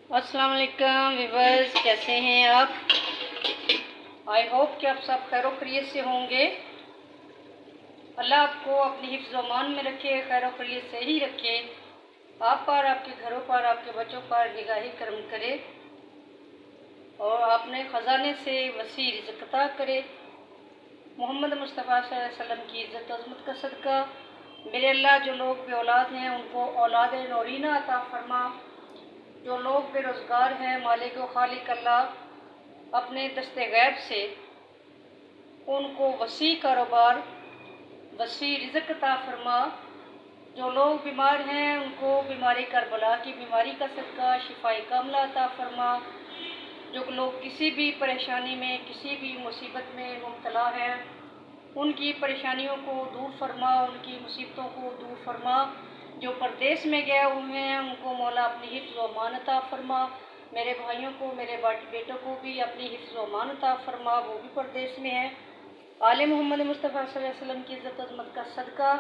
अस्सलाम वालेकुम व्यूअर्स, कैसे हैं आप? आई होप कि आप सब खैर खैरियत से होंगे। अल्लाह आपको अपनी हिफ्ज़ व अमान में रखे, खैर खैरियत से ही रखे। आप पर, आपके घरों पर, आपके बच्चों पर निगाही करम करे और आपने ख़जाने से वसी रिज़्क़ अता करे। मोहम्मद मुस्तफ़ा सल्लल्लाहु अलैहि वसल्लम की इज़्ज़त अज़मत का सदका मेरे अल्लाह, जो लोग बेऔलाद हैं उनको औलाद नौरीना अता फरमा। जो लोग बेरोज़गार हैं, मालिक व खालिक अल्लाह अपने दस्ते गैब से उनको वसी कारोबार, वसी रिज़्क़ अता फरमा। जो लोग बीमार हैं उनको बीमारी करबला की बीमारी का सदका शिफाई कामला अता फरमा। जो लोग किसी भी परेशानी में, किसी भी मुसीबत में मुब्तला हैं, उनकी परेशानियों को दूर फरमा, उनकी मुसीबतों को दूर फरमा। जो परदेश में गए हुए हैं उनको मौला अपनी हिफ्ज़ व अमान अता फरमा। मेरे भाइयों को, मेरे बेटों को भी अपनी हिफ्ज़ व अमान अता फरमा, वो भी परदेश में हैं। आले मोहम्मद मुस्तफ़ा सल्लल्लाहु अलैहि वसल्लम की इज़्ज़त अज़मत का सदका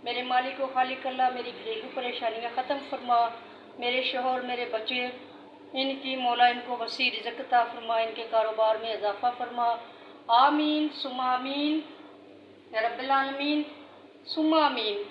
मेरे मालिक व खालिक अल्लाह मेरी घरेलू परेशानियाँ ख़त्म फरमा। मेरे शोहर, मेरे बच्चे, इनकी मौला इनको वसी रिज़्क़ अता फरमा, इनके कारोबार में इजाफ़ा फरमा। आमीन सुम्मा आमीन या रब्बिल आलमीन सुम्मा आमीन।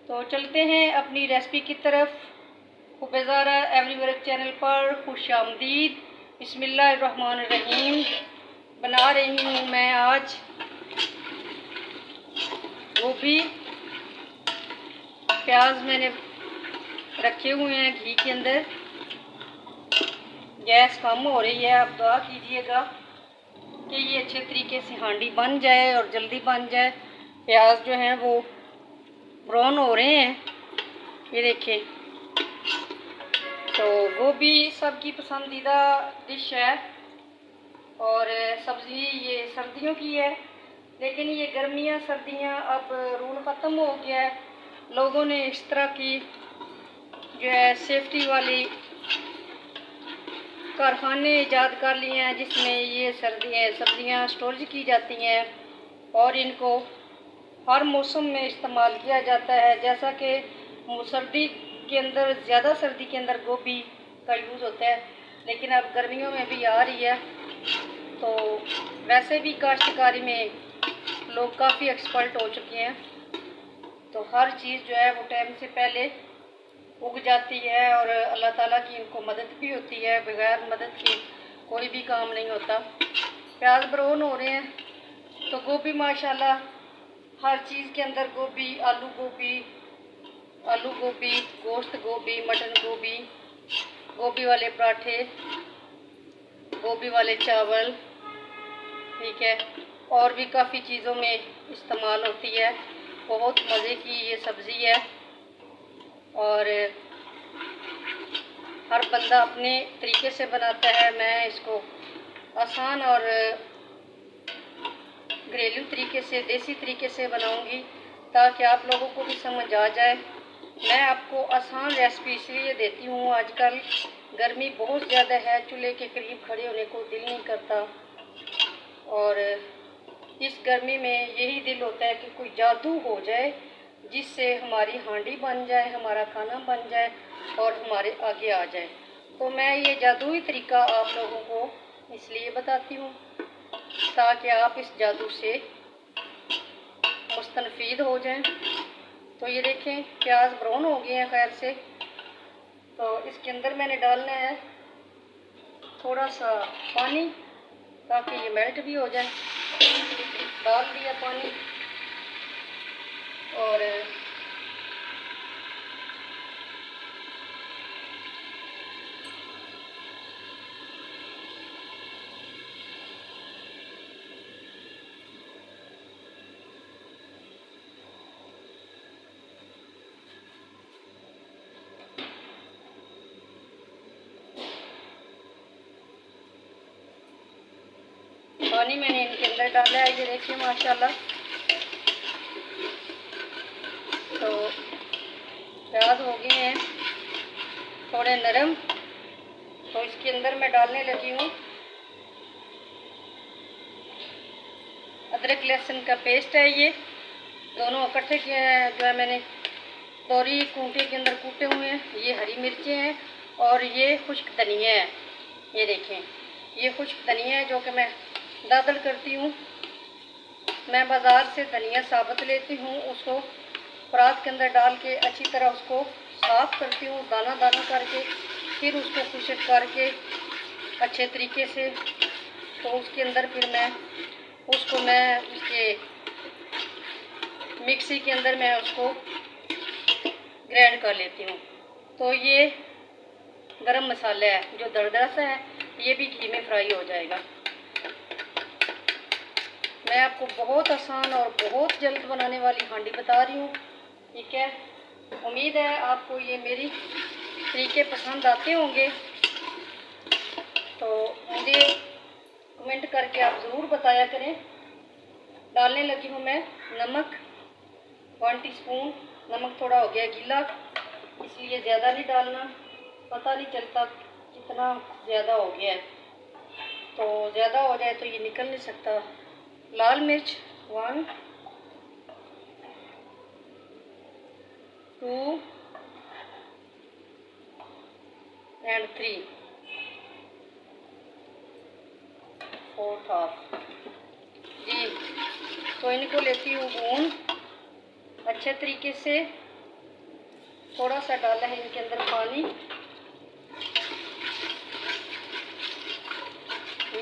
तो चलते हैं अपनी रेसिपी की तरफ। खुबेज़ारा एवरीवर्क चैनल पर खुश आमदीद। बिस्मिल्लाहिर्रहमानिर्रहीम। बना रही हूँ मैं आज गोभी। प्याज मैंने रखे हुए हैं घी के अंदर। गैस कम हो रही है, आप दुआ कीजिएगा कि ये अच्छे तरीके से हांडी बन जाए और जल्दी बन जाए। प्याज जो हैं वो ब्राउन हो रहे हैं, ये देखें। तो गोभी सबकी पसंदीदा डिश है और सब्ज़ी ये सर्दियों की है, लेकिन ये गर्मियाँ सर्दियाँ अब रूल ख़त्म हो गया है। लोगों ने इस तरह की जो है सेफ्टी वाली कारखाने ईजाद कर लिए हैं जिसमें ये सब्जियाँ स्टोरेज की जाती हैं और इनको हर मौसम में इस्तेमाल किया जाता है। जैसा कि सर्दी के अंदर, ज़्यादा सर्दी के अंदर गोभी का यूज़ होता है, लेकिन अब गर्मियों में भी आ रही है। तो वैसे भी काश्तकारी में लोग काफ़ी एक्सपर्ट हो चुके हैं, तो हर चीज़ जो है वो टाइम से पहले उग जाती है और अल्लाह ताला की इनको मदद भी होती है। बगैर मदद के कोई भी काम नहीं होता। प्याज ब्राउन हो रहे हैं तो गोभी माशाल्लाह हर चीज़ के अंदर गोभी, आलू गोभी, गोश्त गोभी, मटन गोभी, गोभी वाले पराठे, गोभी वाले चावल, ठीक है, और भी काफ़ी चीज़ों में इस्तेमाल होती है। बहुत मज़े की ये सब्ज़ी है और हर बंदा अपने तरीके से बनाता है। मैं इसको आसान और घरेलू तरीके से, देसी तरीके से बनाऊंगी ताकि आप लोगों को भी समझ आ जाए। मैं आपको आसान रेसिपी इसलिए देती हूँ, आजकल गर्मी बहुत ज़्यादा है, चूल्हे के करीब खड़े होने को दिल नहीं करता और इस गर्मी में यही दिल होता है कि कोई जादू हो जाए जिससे हमारी हांडी बन जाए, हमारा खाना बन जाए और हमारे आगे आ जाए। तो मैं ये जादुई तरीका आप लोगों को इसलिए बताती हूँ ताकि आप इस जादू से मुस्तफ़ीद हो जाएं। तो ये देखें प्याज ब्राउन हो गए हैं खैर से। तो इसके अंदर मैंने डालना है थोड़ा सा पानी ताकि ये मेल्ट भी हो जाए। डाल दिया पानी और पानी मैंने इनके अंदर डाला है, ये देखिए माशाल्लाह। तो प्याज हो गए हैं थोड़े नरम, तो इसके अंदर मैं डालने लगी हूँ अदरक लहसुन का पेस्ट है। ये दोनों इकट्ठे जो है मैंने तोरी खूंटे के अंदर कूटे हुए हैं। ये हरी मिर्चें हैं और ये खुश्क धनिया है, ये देखें, ये खुश्क धनिया है जो कि मैं दादड़ करती हूँ। मैं बाज़ार से धनिया साबुत लेती हूँ, उसको परात के अंदर डाल के अच्छी तरह उसको साफ़ करती हूँ दाना दाना करके, फिर उसको खुश्क करके अच्छे तरीके से, तो उसके अंदर फिर मैं उसके मिक्सी के अंदर मैं उसको ग्राइंड कर लेती हूँ। तो ये गरम मसाला है जो दरदरा सा है, ये भी घी में फ्राई हो जाएगा। मैं आपको बहुत आसान और बहुत जल्द बनाने वाली हांडी बता रही हूँ, ठीक है। उम्मीद है आपको ये मेरी तरीके पसंद आते होंगे, तो मुझे कमेंट करके आप ज़रूर बताया करें। डालने लगी हूँ मैं नमक, 1 टीस्पून। नमक थोड़ा हो गया गीला, इसलिए ज़्यादा नहीं डालना, पता नहीं चलता कितना ज़्यादा हो गया है, तो ज़्यादा हो जाए तो ये निकल नहीं सकता। लाल मिर्च 1, 2 and 3, 4th हाफ जी। तो इनको लेती हूँ भून अच्छे तरीके से। थोड़ा सा डाला है इनके अंदर पानी,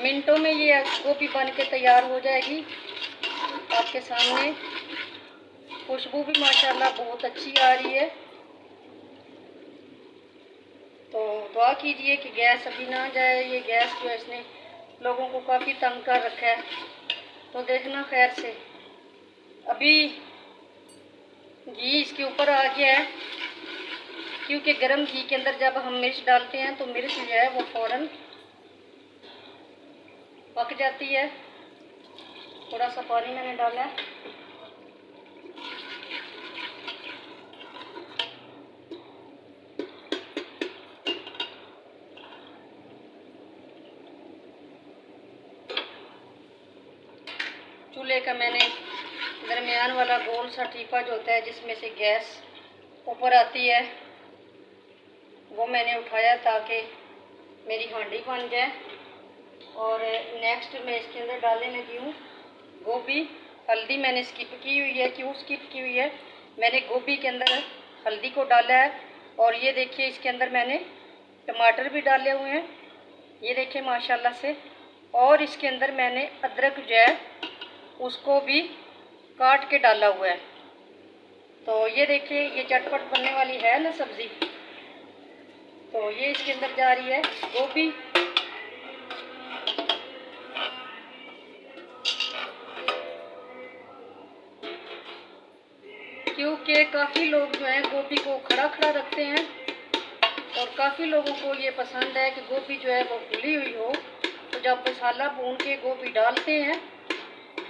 मिनटों में ये गोभी बन के तैयार हो जाएगी आपके सामने। खुशबू भी माशाल्लाह बहुत अच्छी आ रही है। तो दुआ कीजिए कि गैस अभी ना जाए, ये गैस जो है इसने लोगों को काफ़ी तंग कर रखा है, तो देखना खैर से। अभी घी इसके ऊपर आ गया है, क्योंकि गरम घी के अंदर जब हम मिर्च डालते हैं तो मिर्च जो है वो फ़ौरन पक जाती है। थोड़ा सा पानी मैंने डाला है। चूल्हे का मैंने दरमियान वाला गोल सा टीपा जो होता है जिसमें से गैस ऊपर आती है, वो मैंने उठाया ताकि मेरी हांडी बन जाए। और नेक्स्ट मैं इसके अंदर डालने लगी हूँ गोभी। हल्दी मैंने स्किप की हुई है। क्यों स्किप की हुई है? मैंने गोभी के अंदर हल्दी को डाला है। और ये देखिए इसके अंदर मैंने टमाटर भी डाले हुए हैं, ये देखिए माशाल्लाह से। और इसके अंदर मैंने अदरक जो है उसको भी काट के डाला हुआ है। तो ये देखिए ये चटपट बनने वाली है ना सब्ज़ी। तो ये इसके अंदर जा रही है गोभी। क्योंकि काफ़ी लोग जो हैं गोभी को खड़ा खड़ा रखते हैं और काफ़ी लोगों को ये पसंद है कि गोभी जो है वो खुली हुई हो। तो जब मसाला भून के गोभी डालते हैं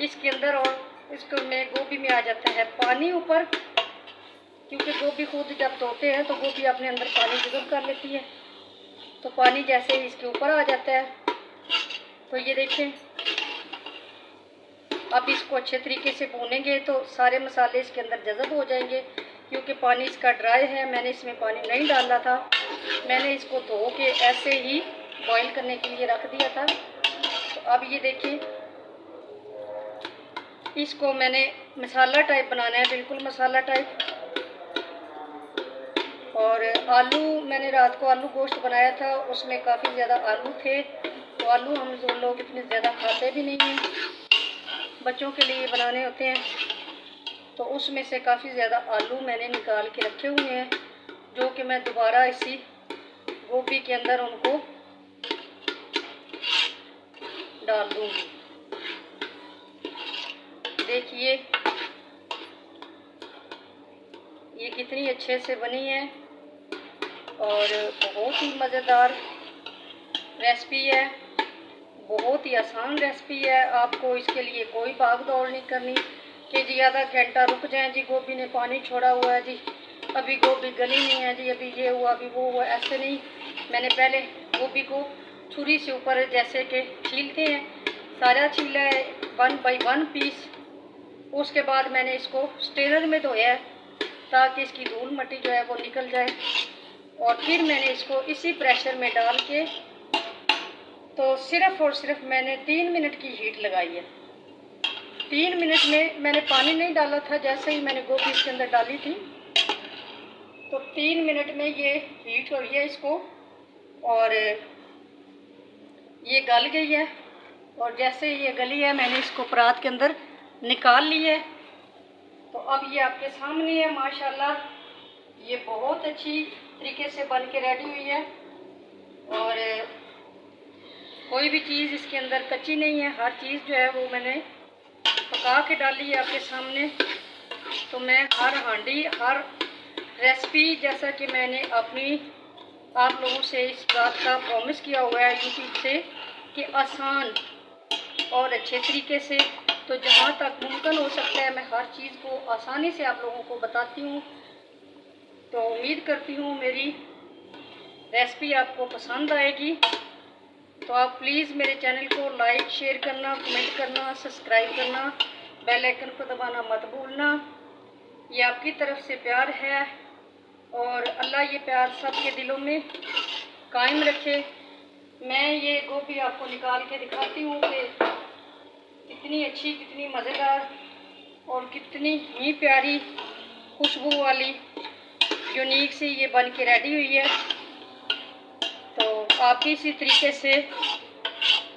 इसके अंदर और इसको में गोभी में आ जाता है पानी ऊपर, क्योंकि गोभी खुद जब धोते हैं तो गोभी अपने अंदर पानी जज़ब कर लेती है। तो पानी जैसे ही इसके ऊपर आ जाता है। तो ये देखें, अब इसको अच्छे तरीके से भूनेंगे तो सारे मसाले इसके अंदर जज़ब हो जाएंगे। क्योंकि पानी इसका ड्राई है, मैंने इसमें पानी नहीं डाला था, मैंने इसको धो के ऐसे ही बॉईल करने के लिए रख दिया था। तो अब ये देखिए इसको मैंने मसाला टाइप बनाना है, बिल्कुल मसाला टाइप। और आलू मैंने रात को आलू गोश्त बनाया था, उसमें काफ़ी ज़्यादा आलू थे। तो आलू हम जो लोग इतने ज़्यादा खाते भी नहीं हैं, बच्चों के लिए बनाने होते हैं। तो उसमें से काफ़ी ज़्यादा आलू मैंने निकाल के रखे हुए हैं, जो कि मैं दोबारा इसी गोभी के अंदर उनको डाल दूँगी। देखिए ये कितनी अच्छे से बनी है और बहुत ही मज़ेदार रेसिपी है, बहुत ही आसान रेसिपी है। आपको इसके लिए कोई भाग दौड़ नहीं करनी कि जी आधा घंटा रुक जाएं, जी गोभी ने पानी छोड़ा हुआ है, जी अभी गोभी गली नहीं है, जी अभी ये हुआ अभी वो हुआ, ऐसे नहीं। मैंने पहले गोभी को छुरी से ऊपर जैसे कि छीलते हैं, सारा छीला है 1 बाई 1 पीस। उसके बाद मैंने इसको स्ट्रेनर में धोया है ताकि इसकी धूल मट्टी जो है वो निकल जाए। और फिर मैंने इसको इसी प्रेशर में डाल के तो सिर्फ़ और सिर्फ मैंने 3 मिनट की हीट लगाई है। 3 मिनट में मैंने पानी नहीं डाला था, जैसे ही मैंने गोभी इसके अंदर डाली थी तो 3 मिनट में ये हीट हो रही है इसको, और ये गल गई है। और जैसे ये गली है मैंने इसको परात के अंदर निकाल ली है। तो अब ये आपके सामने है माशाल्लाह, ये बहुत अच्छी तरीके से बन के रेडी हुई है। और कोई भी चीज़ इसके अंदर कच्ची नहीं है, हर चीज़ जो है वो मैंने पका के डाली है आपके सामने। तो मैं हर हांडी, हर रेसिपी, जैसा कि मैंने अपनी आप लोगों से इस बात का प्रॉमिस किया हुआ है यूट्यूब से कि आसान और अच्छे तरीके से, तो जहाँ तक मुमकिन हो सकता है मैं हर चीज़ को आसानी से आप लोगों को बताती हूँ। तो उम्मीद करती हूँ मेरी रेसिपी आपको पसंद आएगी। तो आप प्लीज़ मेरे चैनल को लाइक, शेयर करना, कमेंट करना, सब्सक्राइब करना, बेल आइकन को दबाना मत भूलना। ये आपकी तरफ से प्यार है और अल्लाह ये प्यार सबके दिलों में कायम रखे। मैं ये गोभी आपको निकाल के दिखाती हूँ कि कितनी अच्छी, कितनी मज़ेदार और कितनी ही प्यारी खुशबू वाली यूनिक सी ये बन के रेडी हुई है। तो आप भी इसी तरीके से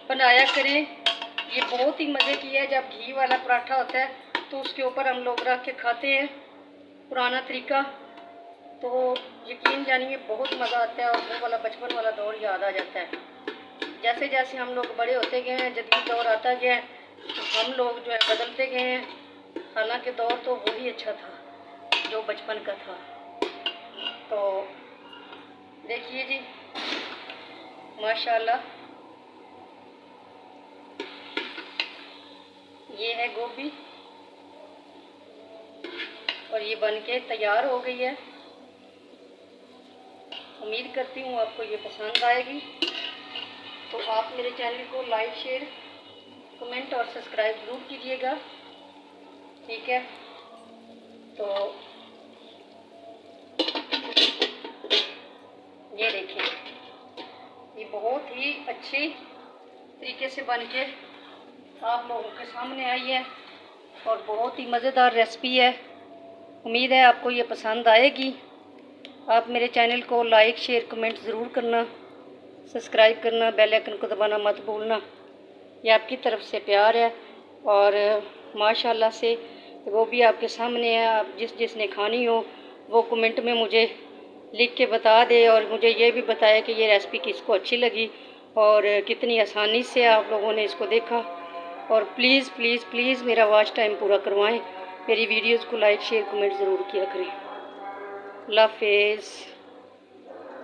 बनाया करें। ये बहुत ही मज़े की है। जब घी वाला पराठा होता है तो उसके ऊपर हम लोग रख के खाते हैं, पुराना तरीका, तो यकीन जानिए बहुत मज़ा आता है और वो वाला बचपन वाला दौर याद आ जाता है। जैसे जैसे हम लोग बड़े होते गए हैं, जदीद दौर आता गया है, तो हम लोग जो है बदलते गए हैं। हालांकि दौर तो वही अच्छा था जो बचपन का था। तो देखिए जी माशाल्लाह, ये है गोभी और ये बन के तैयार हो गई है। उम्मीद करती हूँ आपको ये पसंद आएगी। तो आप मेरे चैनल को लाइक, शेयर, कमेंट और सब्सक्राइब ज़रूर कीजिएगा, ठीक है। तो ये देखिए, ये बहुत ही अच्छी तरीके से बन के आप लोगों के सामने आई है और बहुत ही मज़ेदार रेसिपी है। उम्मीद है आपको ये पसंद आएगी। आप मेरे चैनल को लाइक, शेयर, कमेंट ज़रूर करना, सब्सक्राइब करना, बेल आइकन को दबाना मत भूलना। ये आपकी तरफ से प्यार है और माशाल्लाह से वो भी आपके सामने है। आप जिसने खानी हो वो कमेंट में मुझे लिख के बता दे और मुझे ये भी बताया कि ये रेसिपी किसको अच्छी लगी और कितनी आसानी से आप लोगों ने इसको देखा। और प्लीज़ प्लीज़ प्लीज़ मेरा वॉच टाइम पूरा करवाएं। मेरी वीडियोज़ को लाइक, शेयर, कमेंट ज़रूर किया करें। अल्लाह हाफ़िज़।